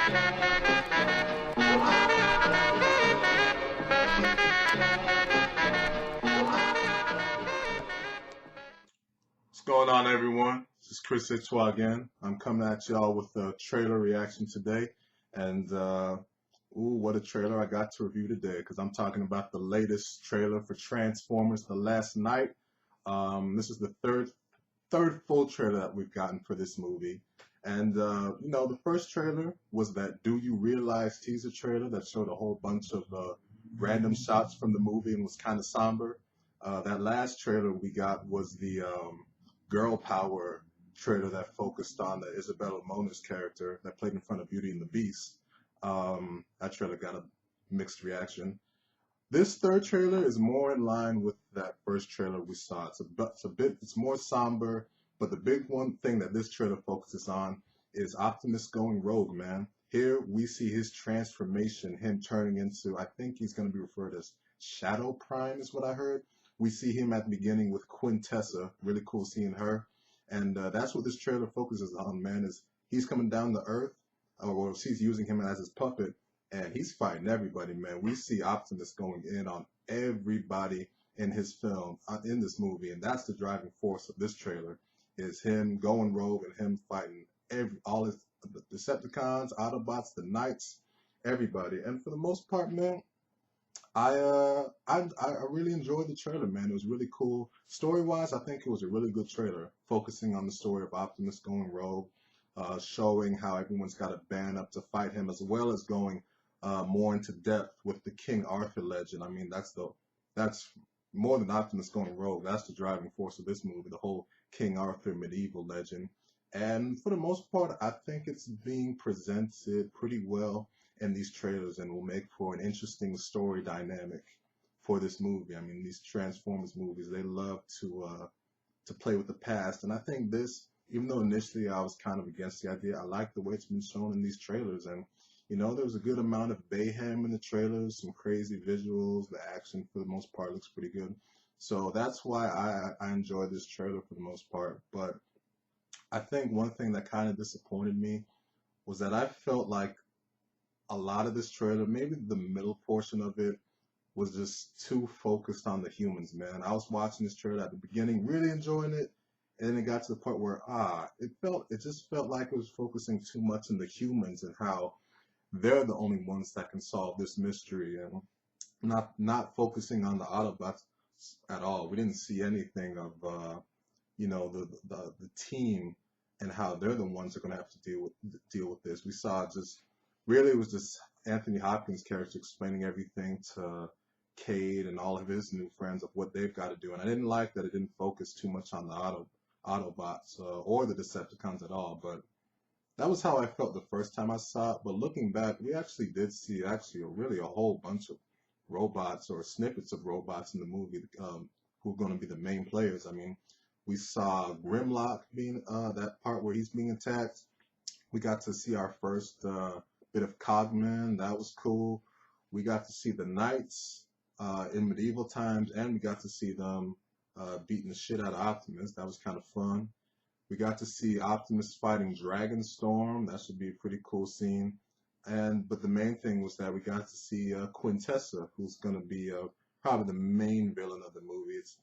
What's going on, everyone? This is Chris Itzwa again. I'm coming at y'all with a trailer reaction today. And, what a trailer I got to review today, because I'm talking about the latest trailer for Transformers The Last Night. This is the third full trailer that we've gotten for this movie. And, the first trailer was that Do You Realize teaser trailer that showed a whole bunch of random shots from the movie and was kind of somber. That last trailer we got was the girl power trailer that focused on the Isabella Mona's character that played in front of Beauty and the Beast. That trailer got a mixed reaction. This third trailer is more in line with that first trailer we saw. It's more somber, but the big one thing that this trailer focuses on is Optimus going rogue, man. Here we see his transformation, him turning into, I think he's going to be referred as Shadow Prime is what I heard. We see him at the beginning with Quintessa. Really cool seeing her. And that's what this trailer focuses on, man, is he's coming down to Earth, or she's using him as his puppet, and he's fighting everybody, man. We see Optimus going in on everybody in his film, in this movie, and that's the driving force of this trailer, is him going rogue and him fighting all his the Decepticons, Autobots, the Knights, everybody. And for the most part, man, I really enjoyed the trailer, man. It was really cool. Story-wise, I think it was a really good trailer, focusing on the story of Optimus going rogue, showing how everyone's got to band up to fight him, as well as going more into depth with the King Arthur legend. I mean, that's more than Optimus going rogue. That's the driving force of this movie, the whole King Arthur medieval legend. And for the most part, I think it's being presented pretty well in these trailers and will make for an interesting story dynamic for this movie. I mean, these Transformers movies, they love to play with the past, and I think this, even though initially I was kind of against the idea, I like the way it's been shown in these trailers. And there was a good amount of mayhem in the trailers, some crazy visuals. The action for the most part looks pretty good, so that's why I enjoyed this trailer for the most part. But I think one thing that kind of disappointed me was that I felt like a lot of this trailer, maybe the middle portion of it, was just too focused on the humans, man. I was watching this trailer at the beginning, really enjoying it, and then it got to the point where it just felt like it was focusing too much on the humans and how they're the only ones that can solve this mystery, and not focusing on the Autobots at all. We didn't see anything of the team and how they're the ones that are going to have to deal with this. We saw just really, it was just Anthony Hopkins' character explaining everything to Cade and all of his new friends of what they've got to do. And I didn't like that it didn't focus too much on the Autobots or the Decepticons at all. But that was how I felt the first time I saw it. But looking back, we actually did see a whole bunch of robots or snippets of robots in the movie who are going to be the main players. I mean, we saw Grimlock being that part where he's being attacked. We got to see our first bit of Cogman. That was cool. We got to see the Knights in medieval times, and we got to see them beating the shit out of Optimus. That was kind of fun. We got to see Optimus fighting Dragonstorm. That should be a pretty cool scene. But the main thing was that we got to see Quintessa, who's going to be probably the main villain of the movie. It's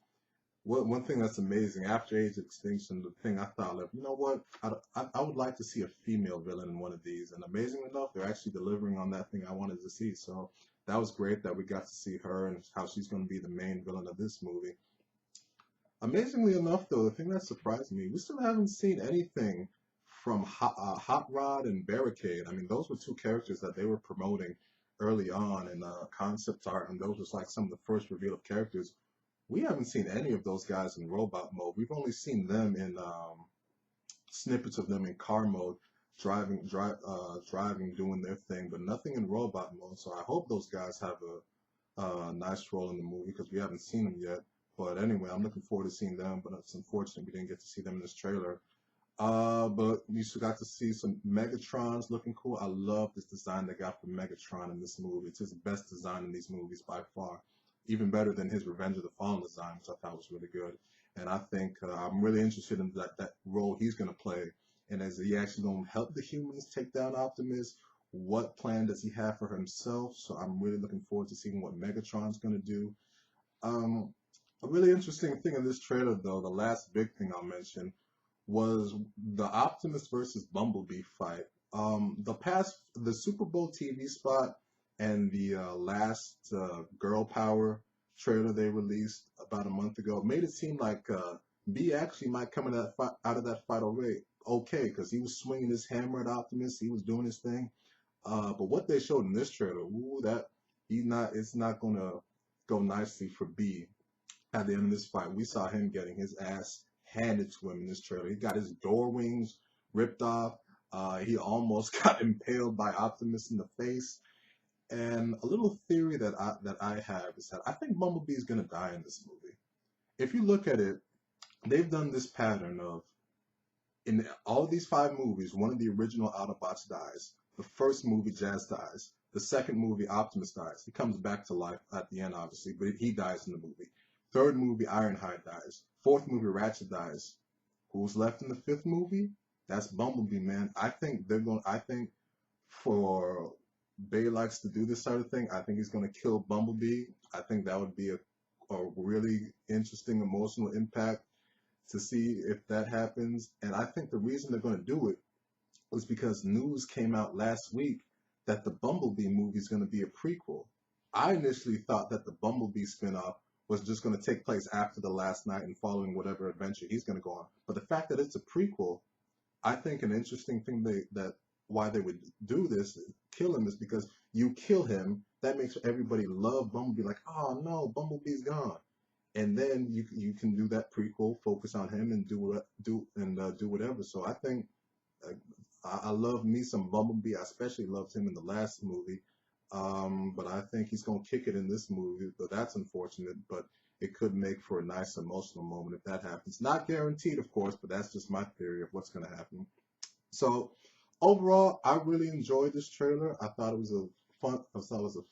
one thing that's amazing, after Age of Extinction, the thing I thought of, you know what, I would like to see a female villain in one of these, and amazingly enough, they're actually delivering on that thing I wanted to see. So that was great that we got to see her and how she's going to be the main villain of this movie. Amazingly enough, though, the thing that surprised me, we still haven't seen anything from Hot Rod and Barricade. I mean, those were two characters that they were promoting early on in concept art, and those was like some of the first reveal of characters. We haven't seen any of those guys in robot mode. We've only seen them in snippets of them in car mode, driving, doing their thing, but nothing in robot mode. So I hope those guys have a nice role in the movie, because we haven't seen them yet. But anyway, I'm looking forward to seeing them, but it's unfortunate we didn't get to see them in this trailer. But we still got to see some Megatrons looking cool. I love this design they got for Megatron in this movie. It's his best design in these movies by far. Even better than his Revenge of the Fallen design, which I thought was really good. And I think I'm really interested in that role he's going to play. And is he actually going to help the humans take down Optimus, what plan does he have for himself. So I'm really looking forward to seeing what Megatron's going to do. Um, a really interesting thing in this trailer, though, the last big thing I'll mention was the Optimus versus Bumblebee fight. The Super Bowl TV spot and the last Girl Power trailer they released about a month ago made it seem like B actually might come out of that fight already okay, because he was swinging his hammer at Optimus, he was doing his thing. But what they showed in this trailer, ooh, that it's not gonna go nicely for B at the end of this fight. We saw him getting his ass handed to him in this trailer. He got his door wings ripped off. He almost got impaled by Optimus in the face. And a little theory that I have is that I think Bumblebee is gonna die in this movie. If you look at it, they've done this pattern of in all of these five movies, one of the original Autobots dies. The first movie, Jazz dies. The second movie, Optimus dies. He comes back to life at the end, obviously, but he dies in the movie. Third movie, Ironhide dies. Fourth movie, Ratchet dies. Who's left in the fifth movie? That's Bumblebee, man. I think for Baylights to do this sort of thing, I think he's gonna kill Bumblebee. I think that would be a really interesting emotional impact to see if that happens. And I think the reason they're going to do it was because news came out last week that the Bumblebee movie is going to be a prequel. I initially thought that the Bumblebee spinoff was just going to take place after the last night and following whatever adventure he's going to go on. But the fact that it's a prequel, I think an interesting thing that why they would do this, kill him, is because you kill him, that makes everybody love Bumblebee. Like, oh no, Bumblebee's gone, and then you can do that prequel, focus on him, and do whatever. So I think uh, I love me some Bumblebee. I especially loved him in the last movie, but I think he's gonna kick it in this movie. But that's unfortunate. But it could make for a nice emotional moment if that happens. Not guaranteed, of course, but that's just my theory of what's gonna happen. So overall, I really enjoyed this trailer. I thought it was a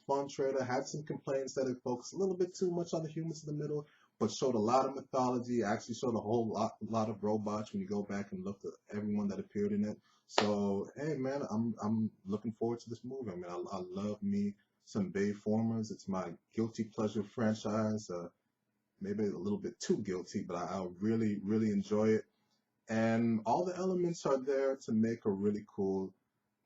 fun trailer. Had some complaints that it focused a little bit too much on the humans in the middle, but showed a lot of mythology. Actually showed a lot of robots when you go back and look at everyone that appeared in it. So hey man, I'm looking forward to this movie. I mean, I love me some Bayformers. It's my guilty pleasure franchise. Maybe a little bit too guilty, but I really enjoy it, and all the elements are there to make a really cool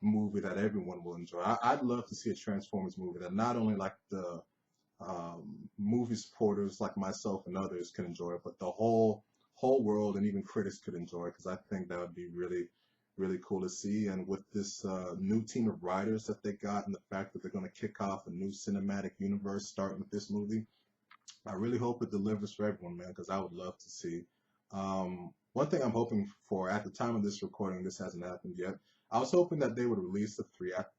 movie that everyone will enjoy. I'd love to see a Transformers movie that not only like the movie supporters like myself and others can enjoy it, but the whole world and even critics could enjoy it, because I think that would be really cool to see. And with this new team of writers that they got, and the fact that they're going to kick off a new cinematic universe starting with this movie, I really hope it delivers for everyone, man, because I would love to see. One thing I'm hoping for at the time of this recording, this hasn't happened yet. I was hoping that they would release the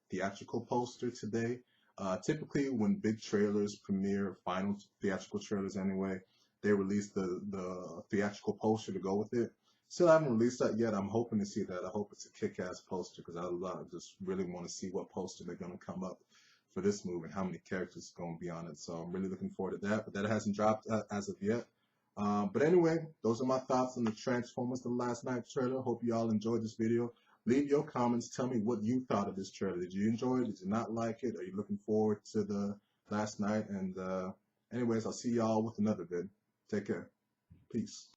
theatrical poster today. Typically, when big trailers premiere, final theatrical trailers anyway, they release the theatrical poster to go with it. Still haven't released that yet. I'm hoping to see that. I hope it's a kick-ass poster, because just really want to see what poster they're going to come up for this movie and how many characters are going to be on it. So I'm really looking forward to that, but that hasn't dropped as of yet. But anyway, those are my thoughts on the Transformers The Last Night trailer. Hope you all enjoyed this video. Leave your comments. Tell me what you thought of this trailer. Did you enjoy it? Did you not like it? Are you looking forward to the last night? And anyways, I'll see y'all with another vid. Take care. Peace.